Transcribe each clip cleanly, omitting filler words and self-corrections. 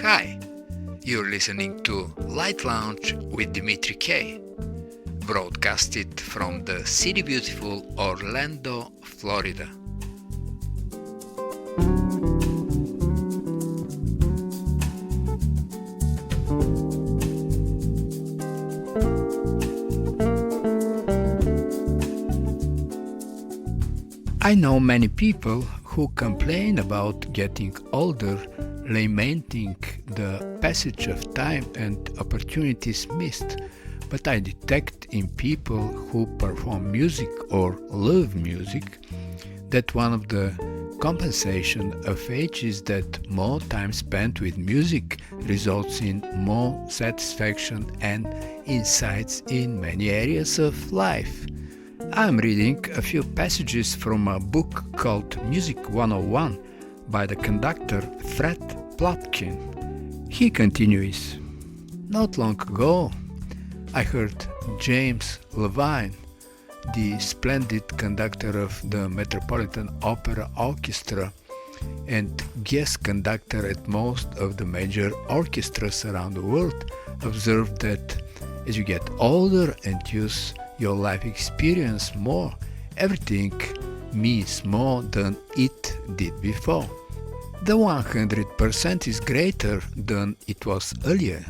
Hi, you're listening to Light Lounge with Dimitri K, broadcasted from the city beautiful Orlando, Florida. I know many people who complain about getting older, lamenting the passage of time and opportunities missed, but I detect in people who perform music or love music that one of the compensation of age is that more time spent with music results in more satisfaction and insights in many areas of life. I'm reading a few passages from a book called Music 101 by the conductor Fred Plotkin. He continues, "Not long ago, I heard James Levine, the splendid conductor of the Metropolitan Opera Orchestra and guest conductor at most of the major orchestras around the world, observe that as you get older and use your life experience more, everything means more than it did before. The 100% is greater than it was earlier."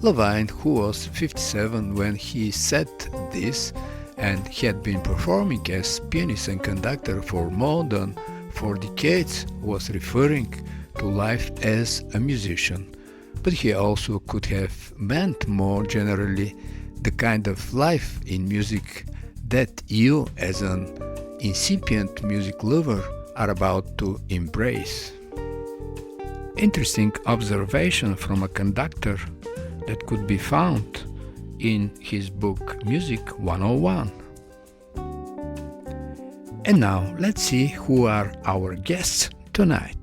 Levine, who was 57 when he said this and had been performing as pianist and conductor for more than 4 decades, was referring to life as a musician. But he also could have meant more generally the kind of life in music that you, as an incipient music lover, are about to embrace. Interesting observation from a conductor that could be found in his book Music 101. And now let's see who are our guests tonight.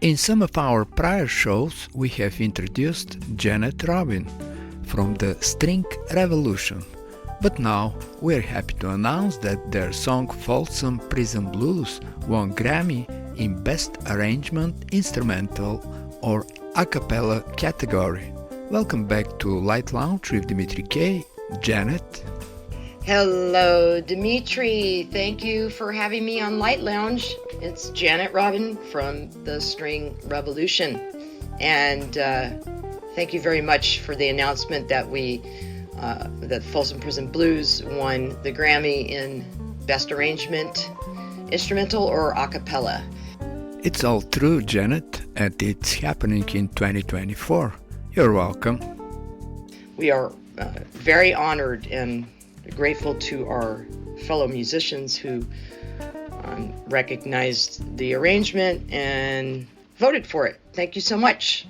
In some of our prior shows, we have introduced Janet Robin from the String Revolution, but now we're happy to announce that their song Folsom Prison Blues won Grammy in Best Arrangement, Instrumental or A Cappella category. Welcome back to Light Lounge with Dimitri K. Janet. Hello, Dimitri. Thank you for having me on Light Lounge. It's Janet Robin from the String Revolution. And thank you very much for the announcement that that Folsom Prison Blues won the Grammy in Best Arrangement, Instrumental or A Cappella. It's all true, Janet, and it's happening in 2024. You're welcome. We are very honored and grateful to our fellow musicians who recognized the arrangement and voted for it. Thank you so much.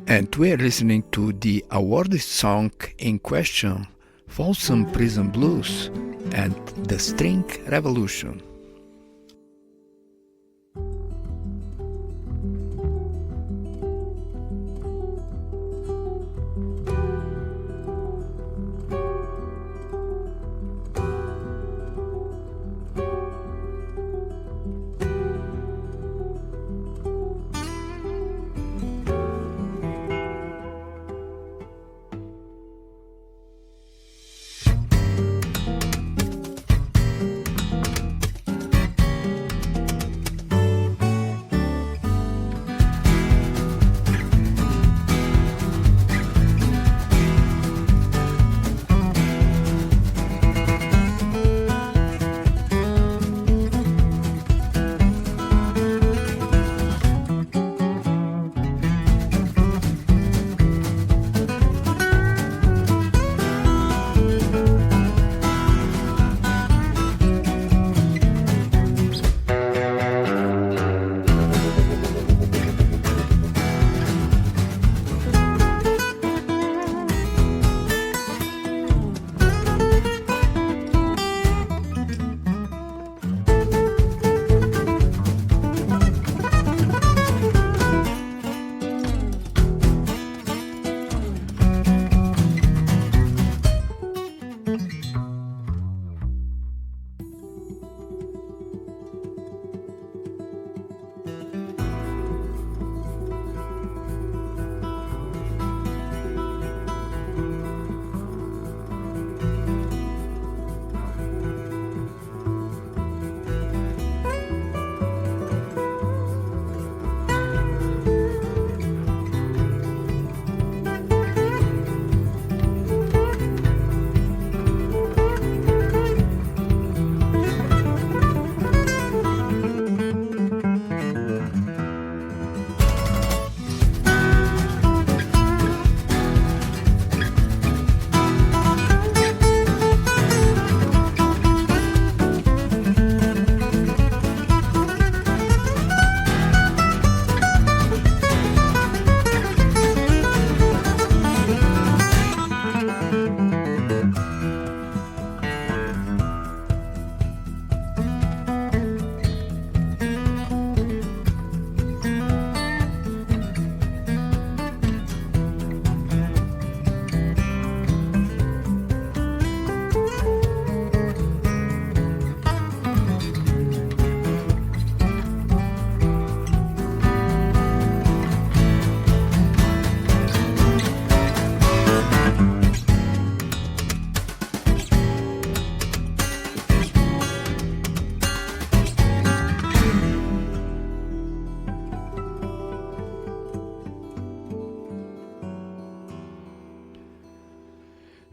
And we are listening to the awarded song in question, Folsom Prison Blues and the String Revolution.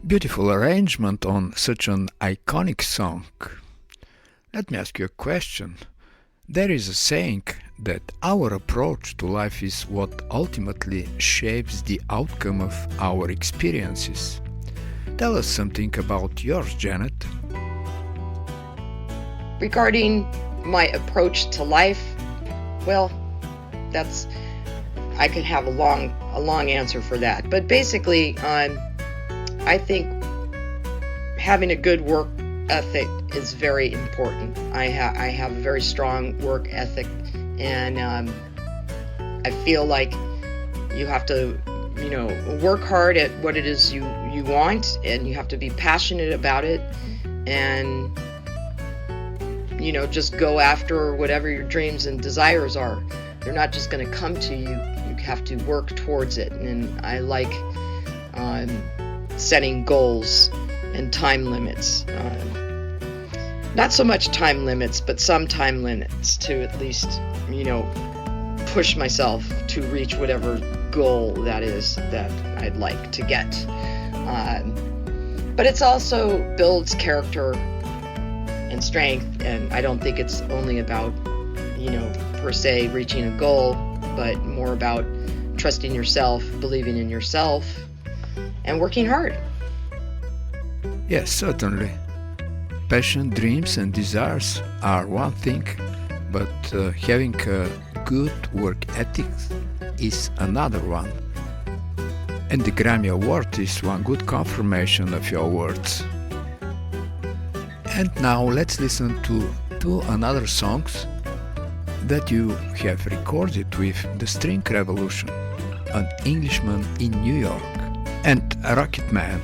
Beautiful arrangement on such an iconic song. Let me ask you a question. There is a saying that our approach to life is what ultimately shapes the outcome of our experiences. Tell us something about yours, Janet. Regarding my approach to life, well, I could have a long answer for that. But basically, I think having a good work ethic is very important. I have a very strong work ethic, and I feel like you have to, work hard at what it is you want, and you have to be passionate about it, and just go after whatever your dreams and desires are. They're not just going to come to you. You have to work towards it, and I like setting goals and time limits. Not so much time limits, but some time limits to at least, push myself to reach whatever goal that is that I'd like to get. But it's also builds character and strength, and I don't think it's only about, per se reaching a goal, but more about trusting yourself, believing in yourself, and working hard. Yes, certainly. Passion, dreams and desires are one thing, but having a good work ethic is another one. And the Grammy Award is one good confirmation of your words. And now let's listen to two another songs that you have recorded with the String Revolution, An Englishman in New York, and A Rocket Man.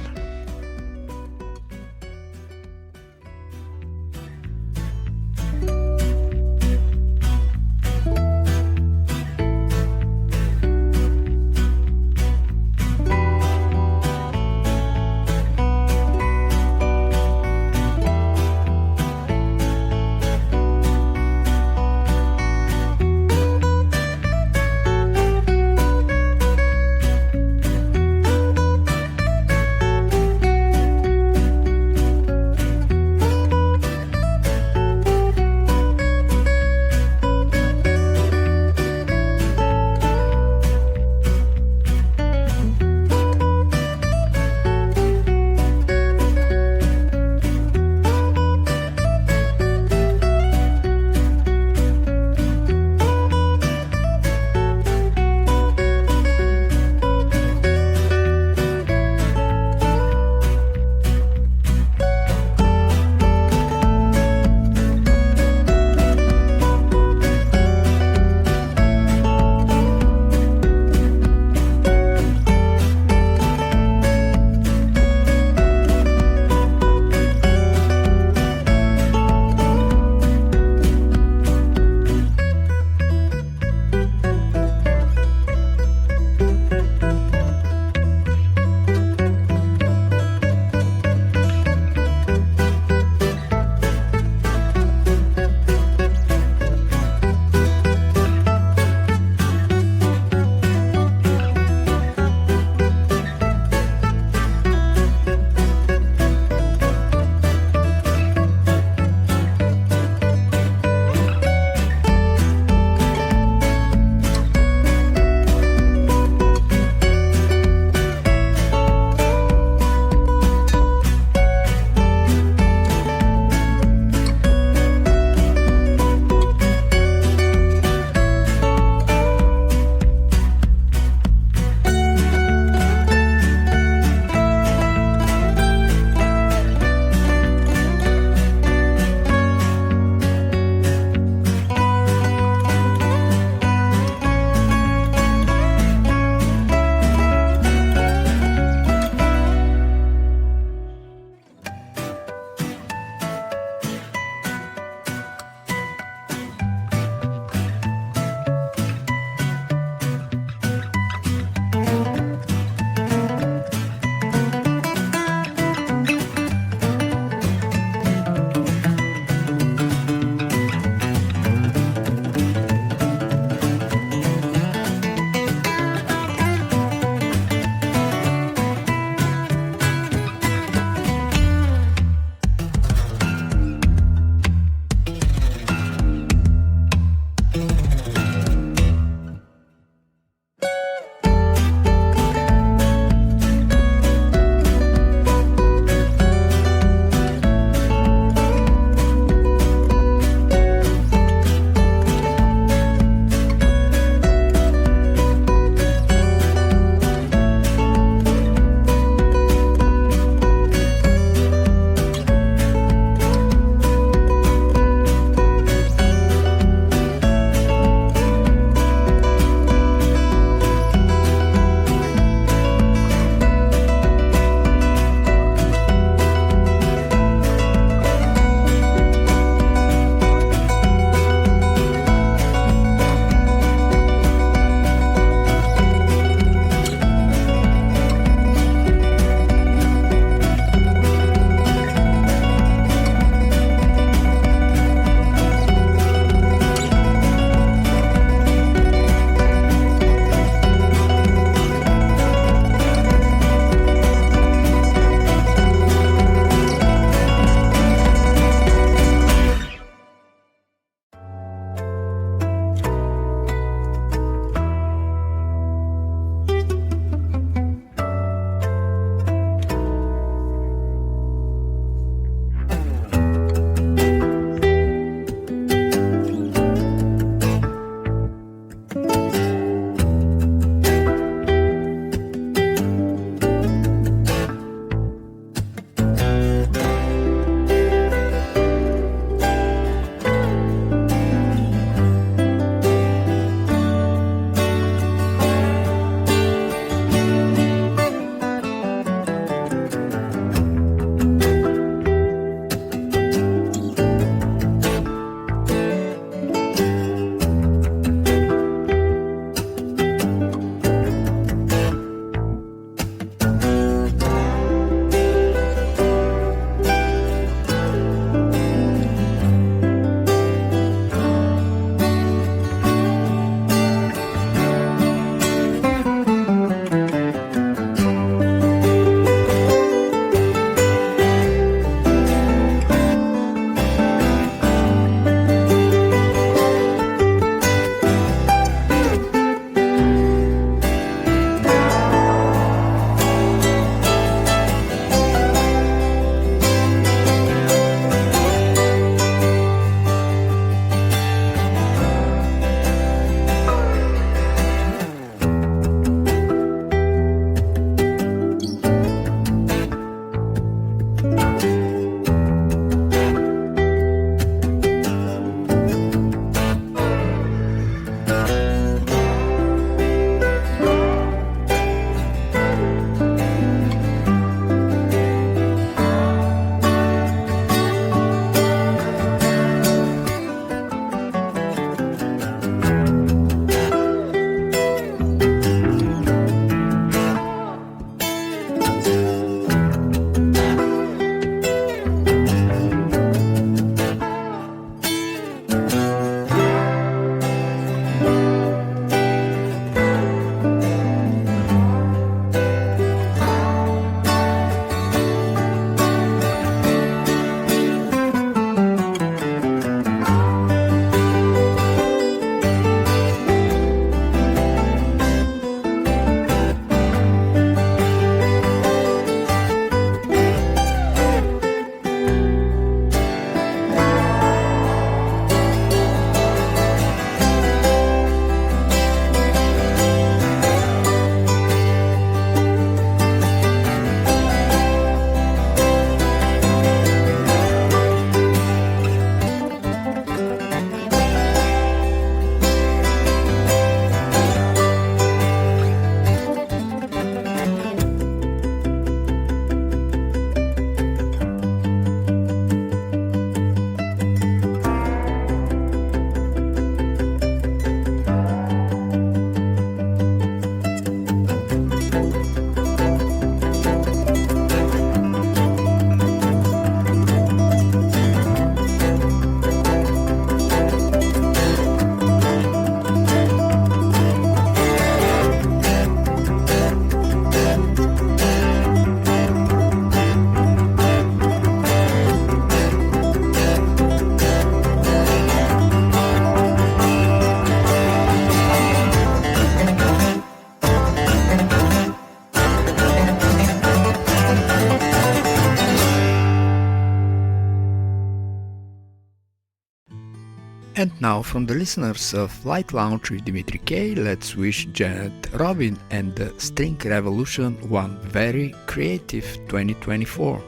And now from the listeners of Light Lounge with Dimitri K, let's wish Janet Robin and the String Revolution one very creative 2024.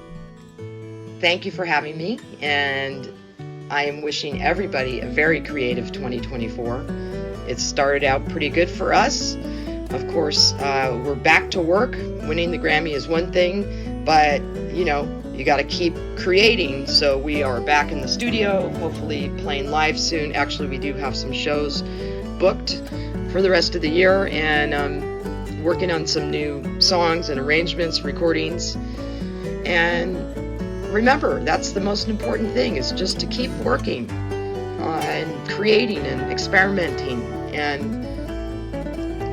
Thank you for having me, and I am wishing everybody a very creative 2024. It started out pretty good for us. Of course, we're back to work. Winning the Grammy is one thing, but you got to keep creating. So we are back in the studio, hopefully playing live soon. Actually, we do have some shows booked for the rest of the year, and working on some new songs and arrangements, recordings. And remember, that's the most important thing, is just to keep working and creating and experimenting and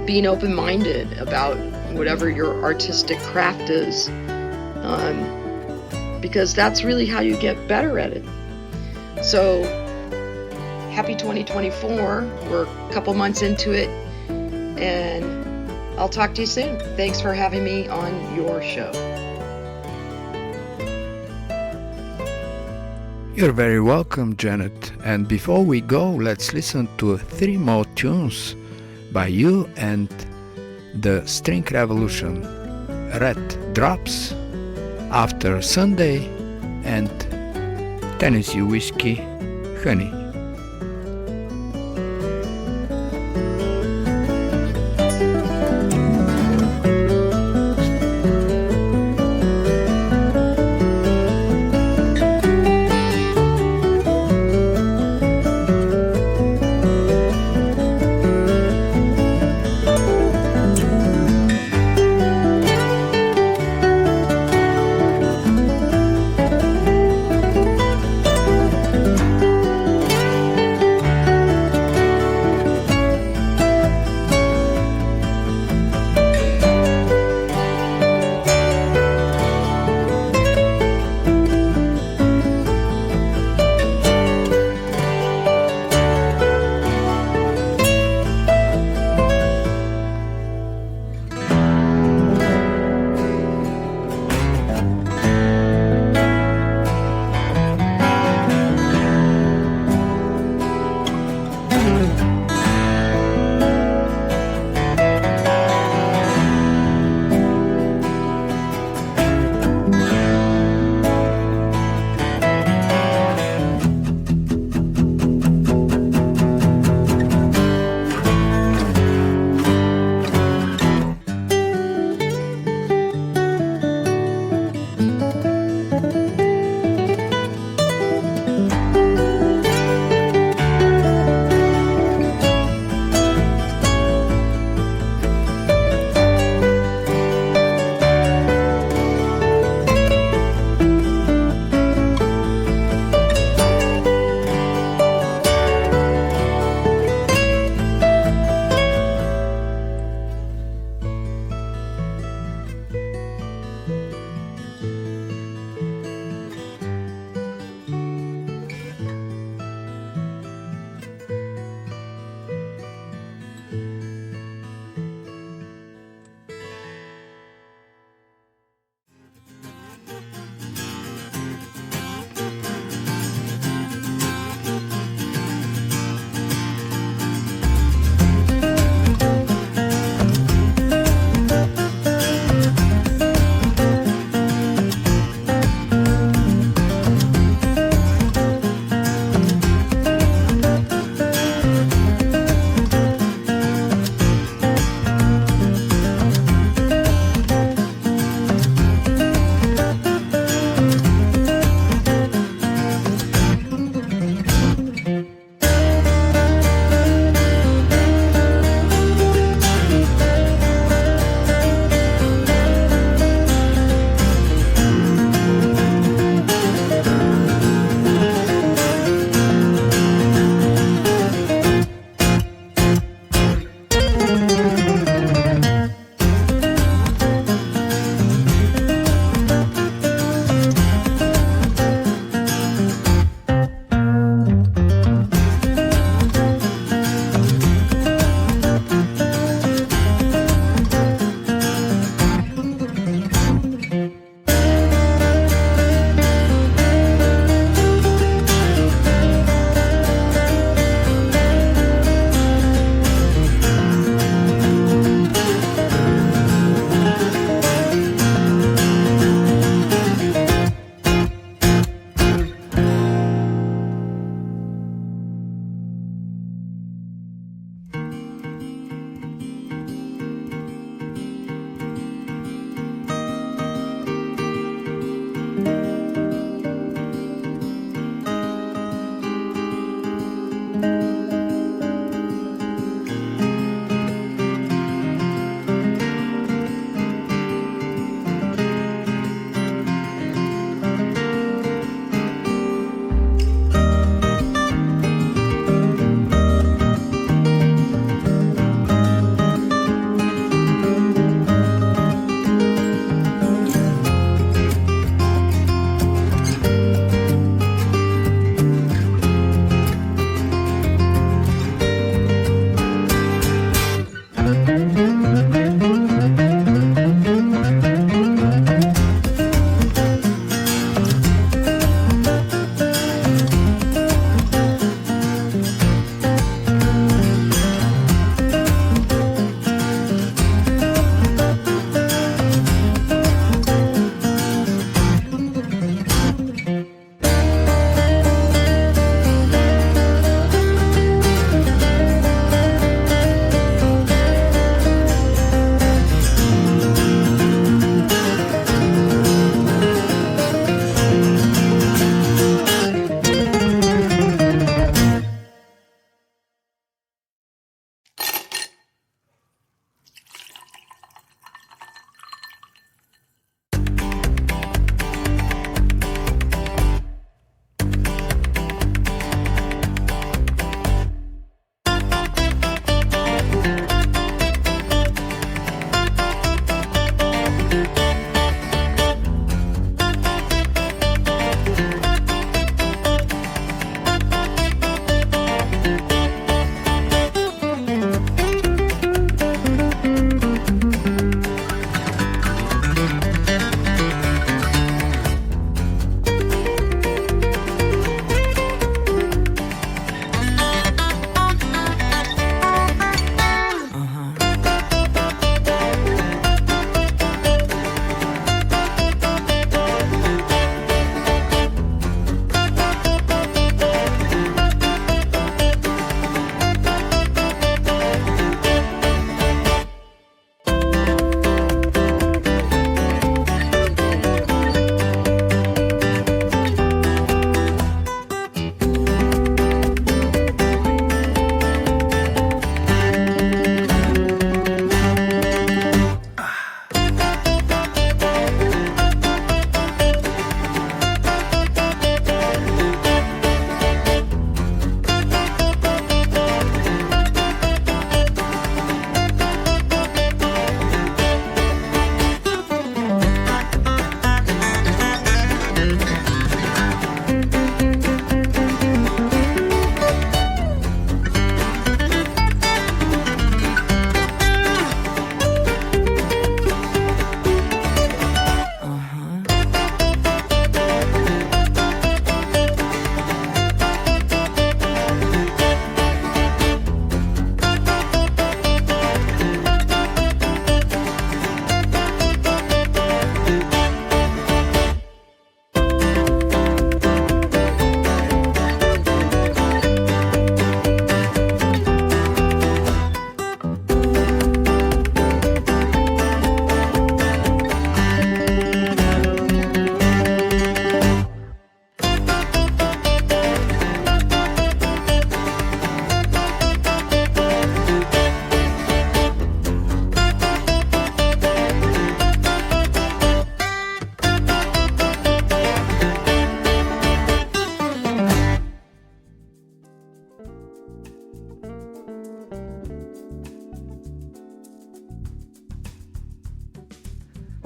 being open-minded about whatever your artistic craft is. Because that's really how you get better at it. So, happy 2024. We're a couple months into it, and I'll talk to you soon. Thanks for having me on your show. You're very welcome, Janet. And before we go, let's listen to 3 more tunes by you and the String Revolution. Red Drops, After Sunday, and Tennessee Whiskey, Honey.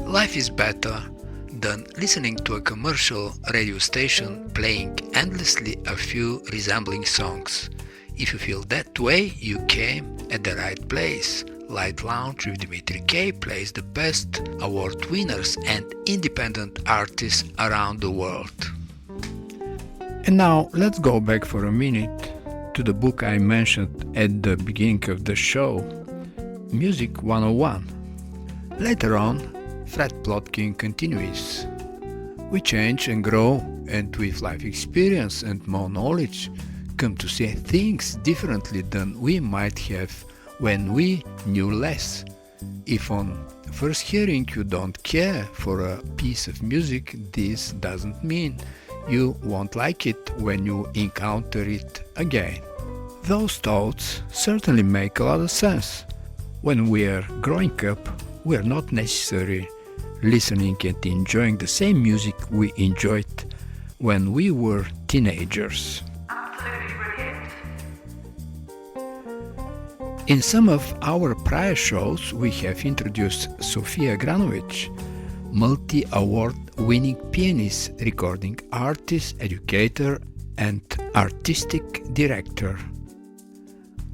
Life is better than listening to a commercial radio station playing endlessly a few resembling songs. If you feel that way, you came at the right place. Light Lounge with Dimitri K plays the best award winners and independent artists around the world. And now let's go back for a minute to the book I mentioned at the beginning of the show, Music 101. Later on, Fred Plotkin continues. We change and grow, and with life experience and more knowledge, come to see things differently than we might have when we knew less. If on first hearing you don't care for a piece of music, this doesn't mean you won't like it when you encounter it again. Those thoughts certainly make a lot of sense. When we are growing up, we are not necessarily listening and enjoying the same music we enjoyed when we were teenagers. In some of our prior shows, we have introduced Sophia Agranovich, multi-award winning pianist, recording artist, educator, and artistic director.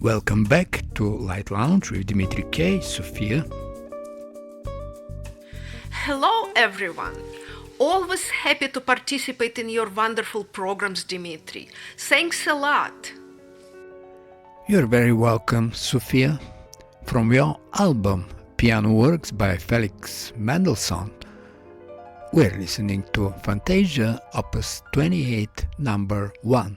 Welcome back to Light Lounge with Dimitri K. Sophia. Hello everyone! Always happy to participate in your wonderful programs, Dimitri. Thanks a lot! You're very welcome, Sophia. From your album Piano Works by Felix Mendelssohn, we're listening to Fantasia Opus 28, number 1.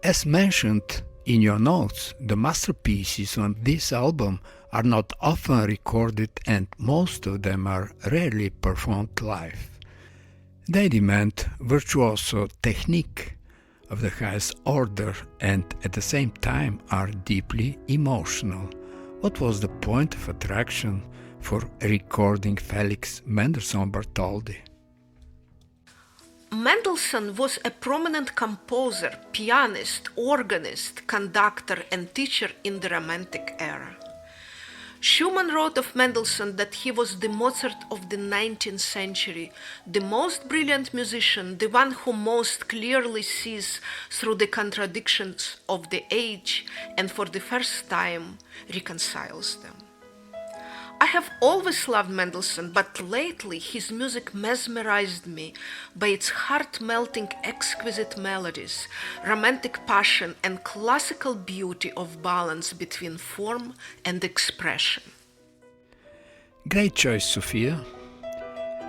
As mentioned in your notes, the masterpieces on this album are not often recorded and most of them are rarely performed live. They demand virtuoso technique of the highest order and at the same time are deeply emotional. What was the point of attraction for recording Felix Mendelssohn Bartholdy? Mendelssohn was a prominent composer, pianist, organist, conductor, and teacher in the Romantic era. Schumann wrote of Mendelssohn that he was the Mozart of the 19th century, the most brilliant musician, the one who most clearly sees through the contradictions of the age and for the first time reconciles them. I have always loved Mendelssohn, but lately his music mesmerized me by its heart-melting, exquisite melodies, romantic passion, and classical beauty of balance between form and expression. Great choice, Sophia.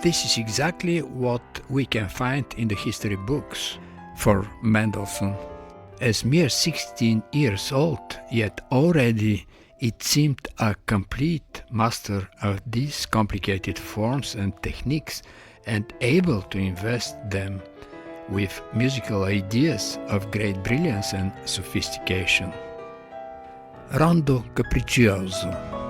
This is exactly what we can find in the history books for Mendelssohn. As mere 16 years old, yet already it seemed a complete master of these complicated forms and techniques and able to invest them with musical ideas of great brilliance and sophistication. Rondo capriccioso.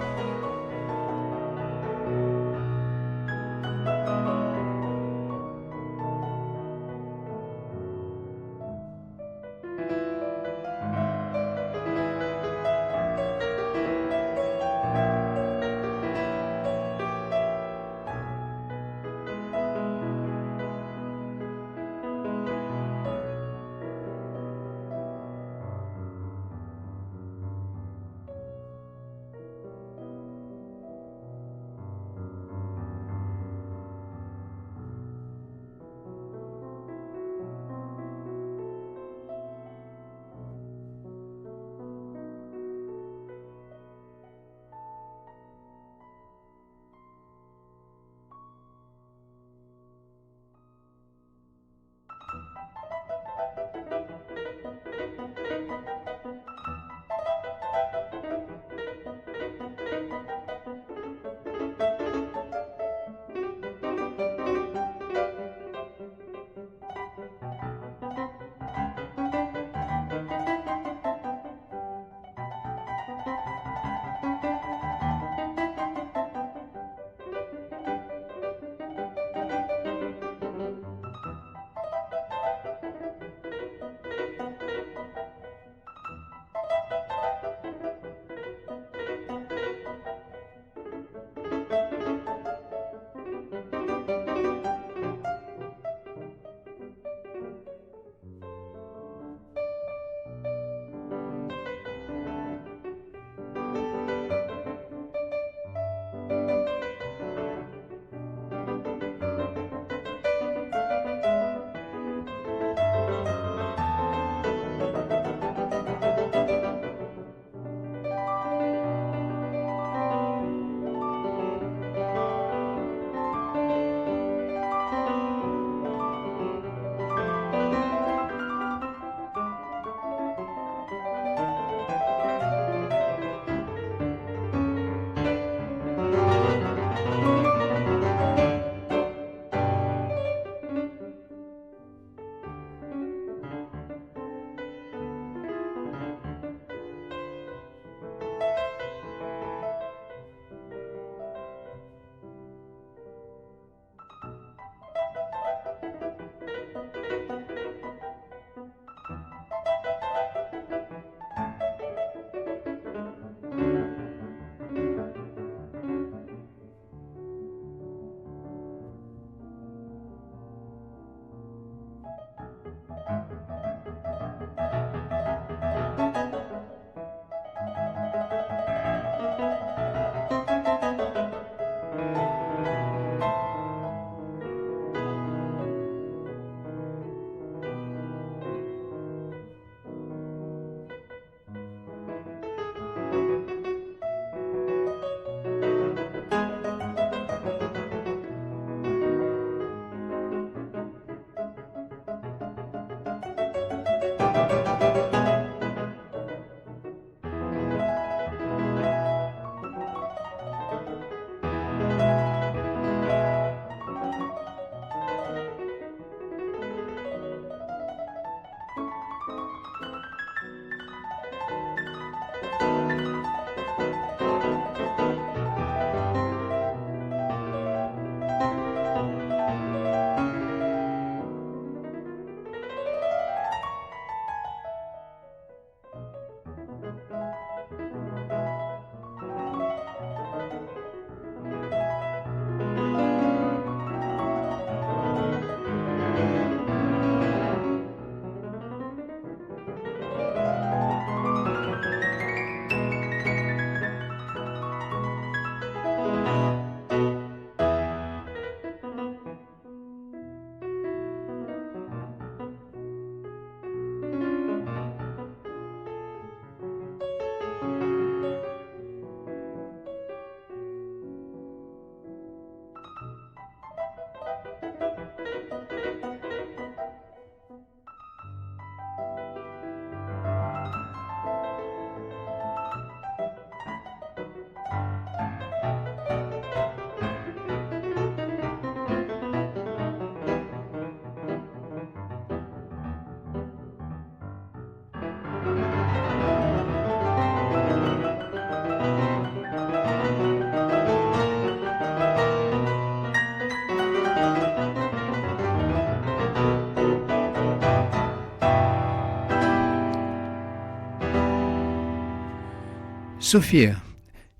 Sophia,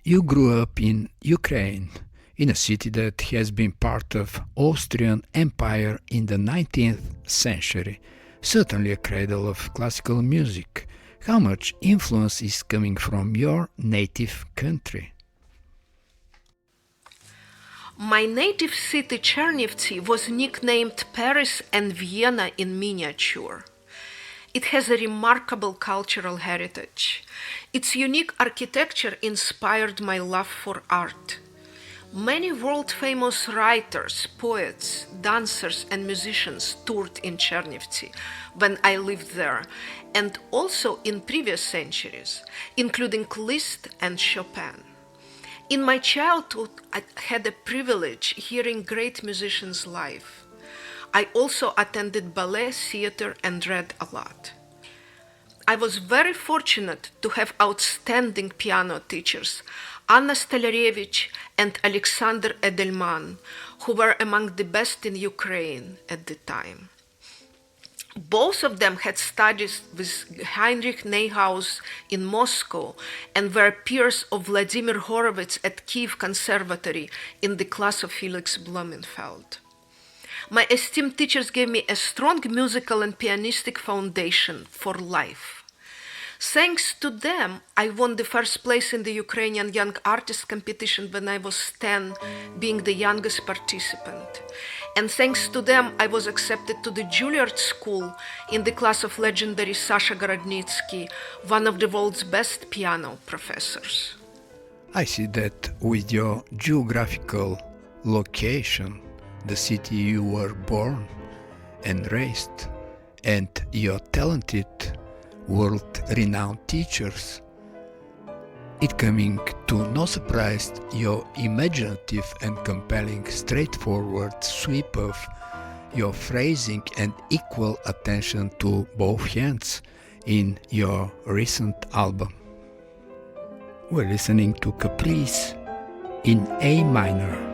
you grew up in Ukraine, in a city that has been part of Austrian Empire in the 19th century, certainly a cradle of classical music. How much influence is coming from your native country? My native city Chernivtsi was nicknamed Paris and Vienna in miniature. It has a remarkable cultural heritage. Its unique architecture inspired my love for art. Many world-famous writers, poets, dancers, and musicians toured in Chernivtsi when I lived there, and also in previous centuries, including Liszt and Chopin. In my childhood, I had the privilege hearing great musicians live. I also attended ballet, theater, and read a lot. I was very fortunate to have outstanding piano teachers, Anna Stolarevich and Alexander Edelman, who were among the best in Ukraine at the time. Both of them had studied with Heinrich Neuhaus in Moscow and were peers of Vladimir Horowitz at Kiev Conservatory in the class of Felix Blumenfeld. My esteemed teachers gave me a strong musical and pianistic foundation for life. Thanks to them, I won the first place in the Ukrainian Young Artist competition when I was 10, being the youngest participant. And thanks to them, I was accepted to the Juilliard School in the class of legendary Sasha Gorodnitsky, one of the world's best piano professors. I see that with your geographical location, the city you were born and raised, and your talented, world-renowned teachers, it coming to no surprise your imaginative and compelling straightforward sweep of your phrasing and equal attention to both hands in your recent album. We're listening to Caprice in A minor.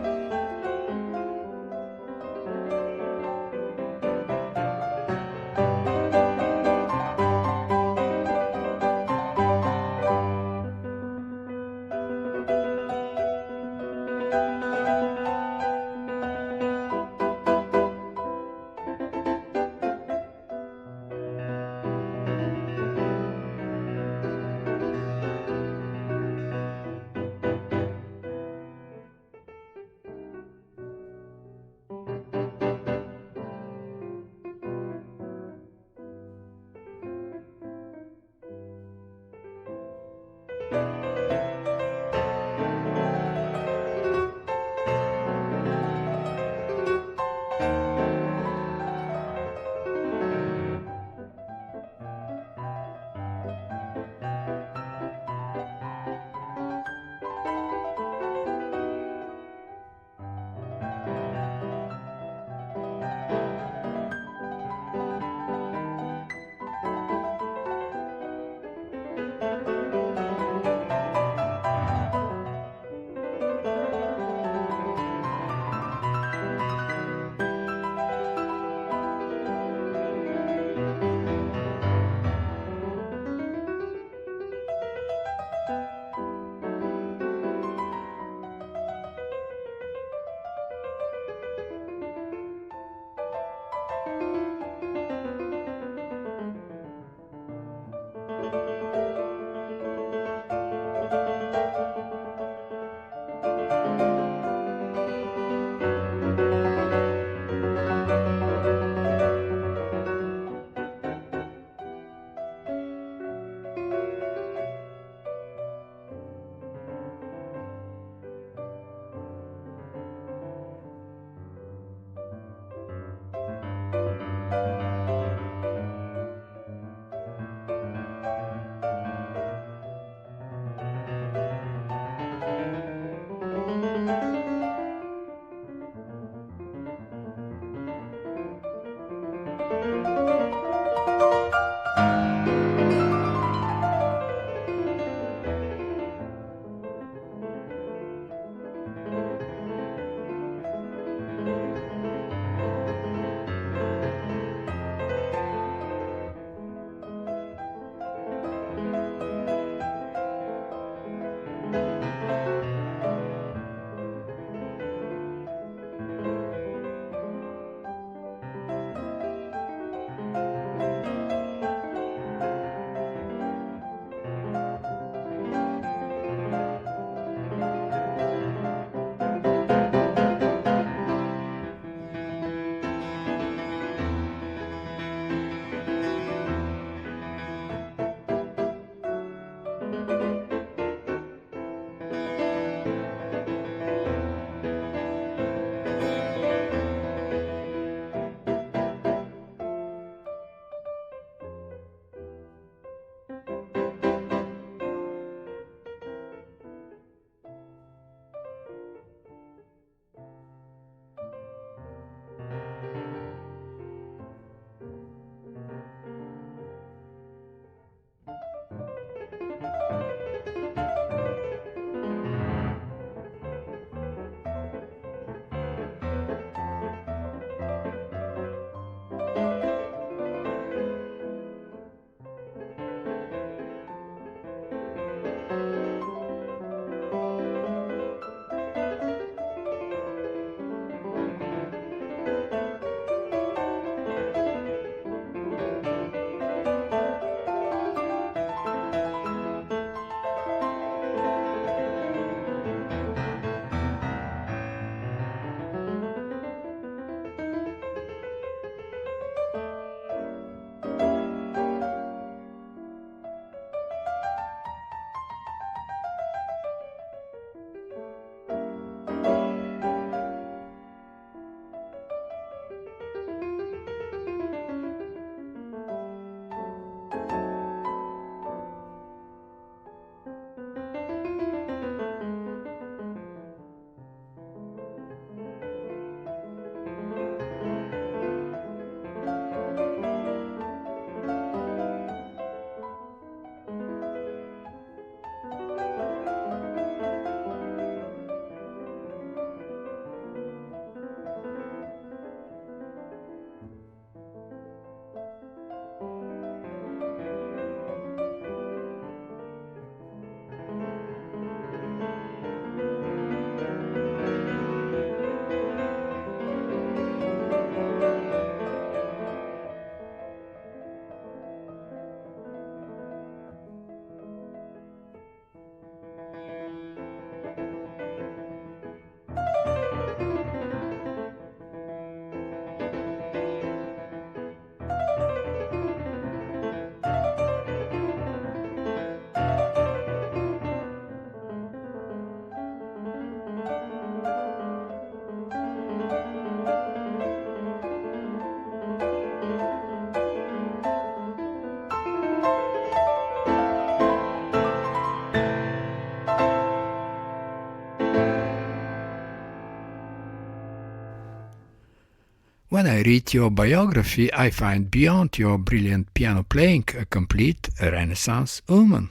When I read your biography, I find beyond your brilliant piano playing a complete Renaissance woman,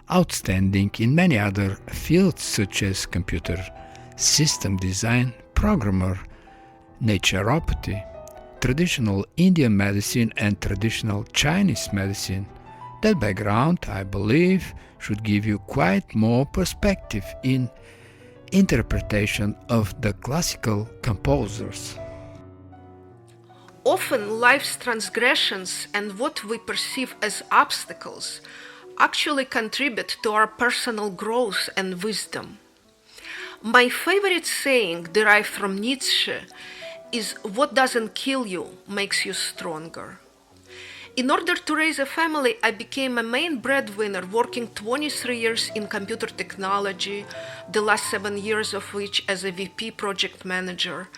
outstanding in many other fields such as computer system design, programmer, naturopathy, traditional Indian medicine and traditional Chinese medicine. That background, I believe, should give you quite more perspective in interpretation of the classical composers. Often life's transgressions and what we perceive as obstacles actually contribute to our personal growth and wisdom. My favorite saying, derived from Nietzsche, is "What doesn't kill you makes you stronger." In order to raise a family, I became a main breadwinner, working 23 years in computer technology, the last 7 years of which as a VP project manager.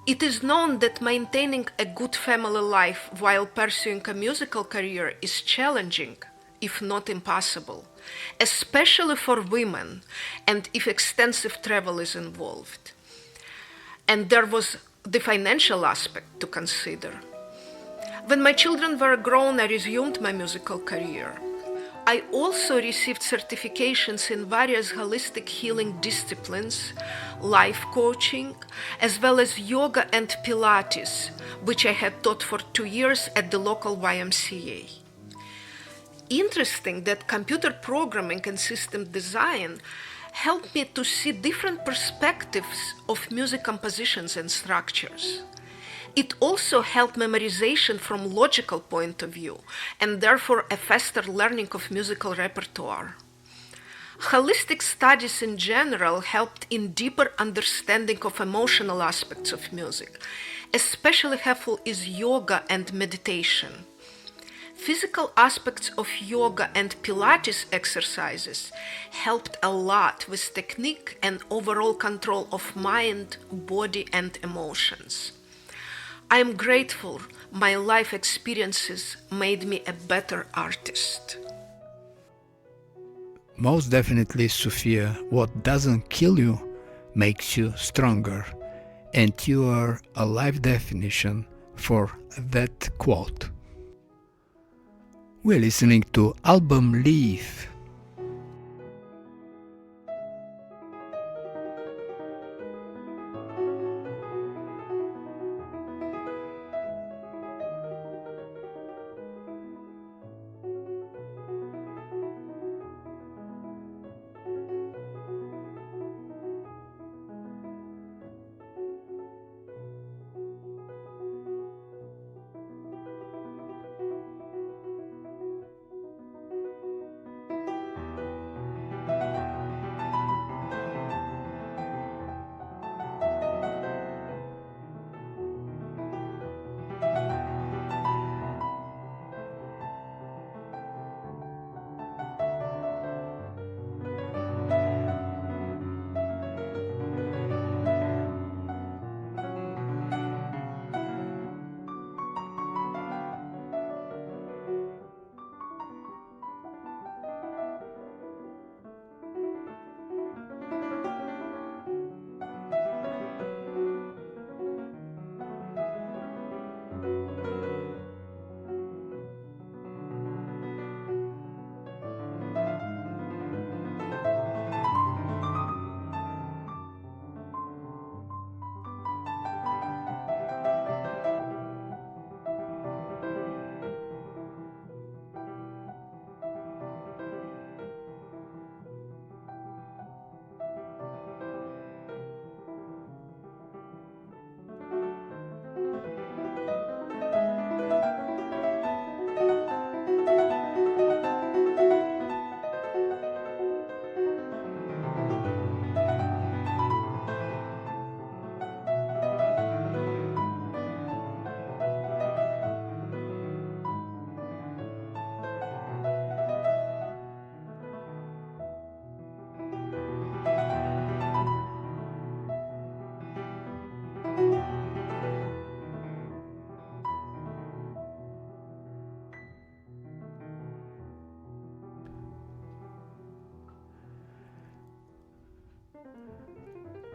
It is known that maintaining a good family life while pursuing a musical career is challenging, if not impossible, especially for women and if extensive travel is involved. And there was the financial aspect to consider. When my children were grown, I resumed my musical career. I also received certifications in various holistic healing disciplines, life coaching, as well as yoga and Pilates, which I had taught for 2 years at the local YMCA. Interesting that computer programming and system design helped me to see different perspectives of music compositions and structures. It also helped memorization from logical point of view, and therefore a faster learning of musical repertoire. Holistic studies in general helped in deeper understanding of emotional aspects of music. Especially helpful is yoga and meditation. Physical aspects of yoga and Pilates exercises helped a lot with technique and overall control of mind, body, and emotions. I am grateful my life experiences made me a better artist. Most definitely, Sophia, what doesn't kill you makes you stronger, and you are a life definition for that quote. We're listening to album Leaf.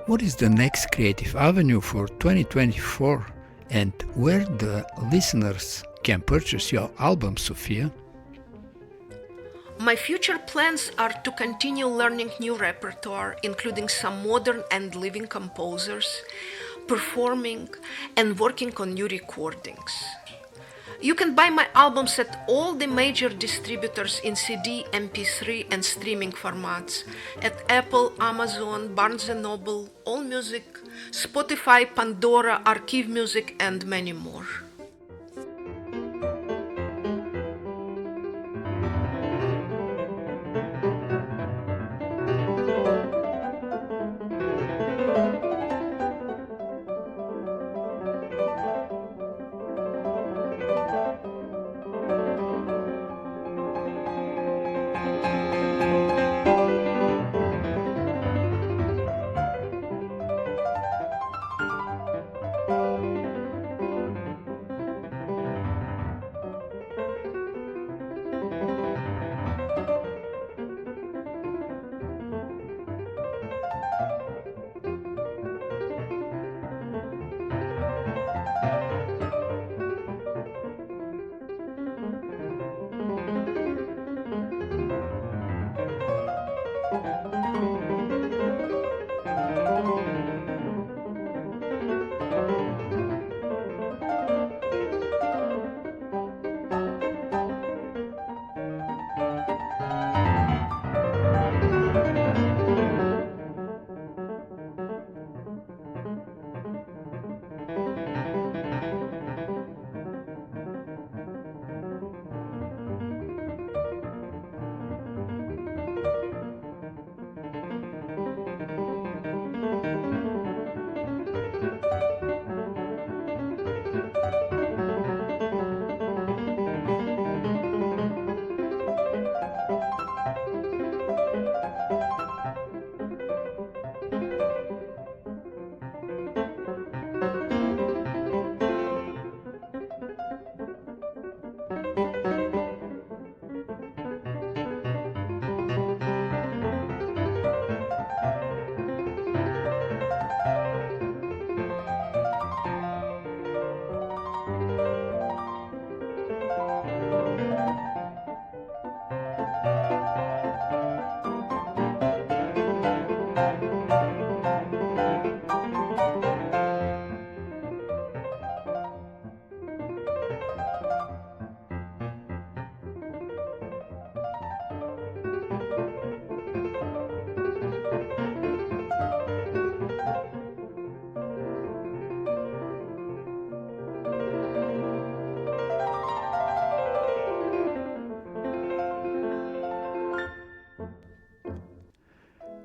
What is the next creative avenue for 2024 and where the listeners can purchase your album, Sophia? My future plans are to continue learning new repertoire, including some modern and living composers, performing, and working on new recordings. You can buy my albums at all the major distributors in CD, MP3, and streaming formats at Apple, Amazon, Barnes & Noble, AllMusic, Spotify, Pandora, Archive Music, and many more.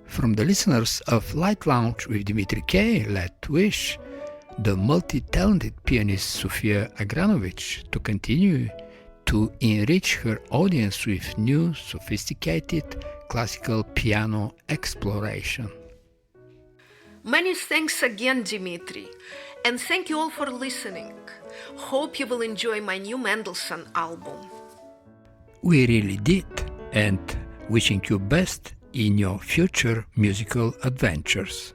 From the listeners of Light Lounge with Dimitri K, let's wish the multi-talented pianist Sophia Agranovich to continue to enrich her audience with new, sophisticated classical piano exploration. Many thanks again, Dimitri, and thank you all for listening. Hope you will enjoy my new Mendelssohn album. We really did, and wishing you best in your future musical adventures.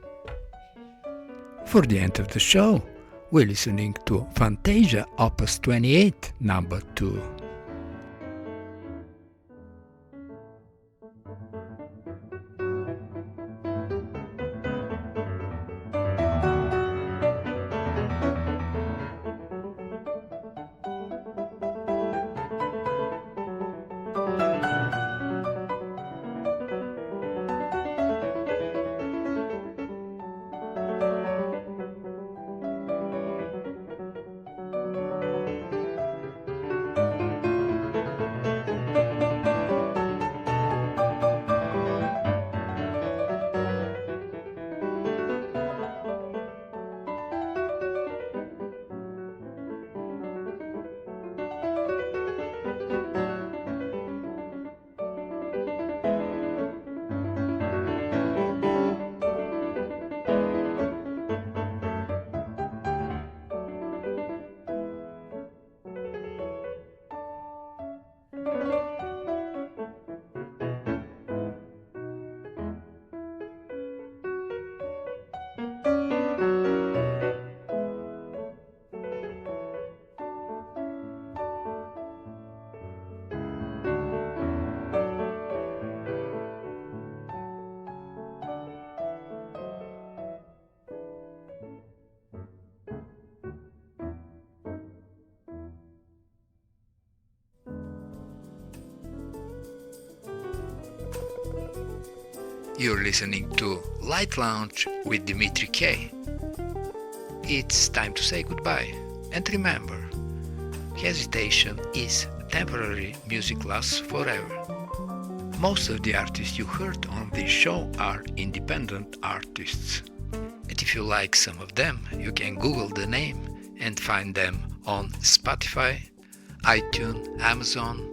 For the end of the show, we're listening to Fantasia Opus 28, number 2. You're listening to Light Lounge with Dimitri K. It's time to say goodbye. And remember, hesitation is temporary, music lasts forever. Most of the artists you heard on this show are independent artists. And if you like some of them, you can Google the name and find them on Spotify, iTunes, Amazon,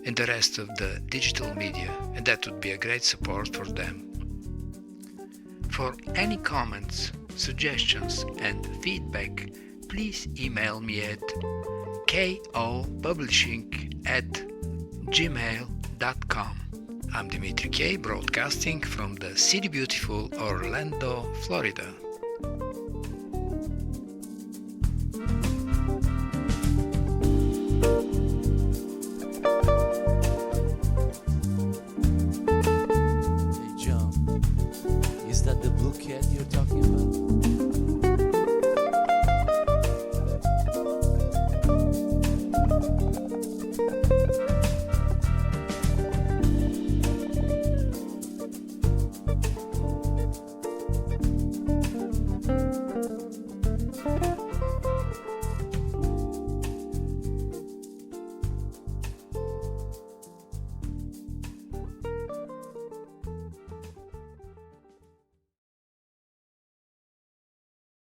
and the rest of the digital media, and that would be a great support for them. For any comments, suggestions, and feedback, please email me at kopublishing@gmail.com. I'm Dimitri K, broadcasting from the city beautiful Orlando, Florida. Hey John, is that the blue cat you're talking about?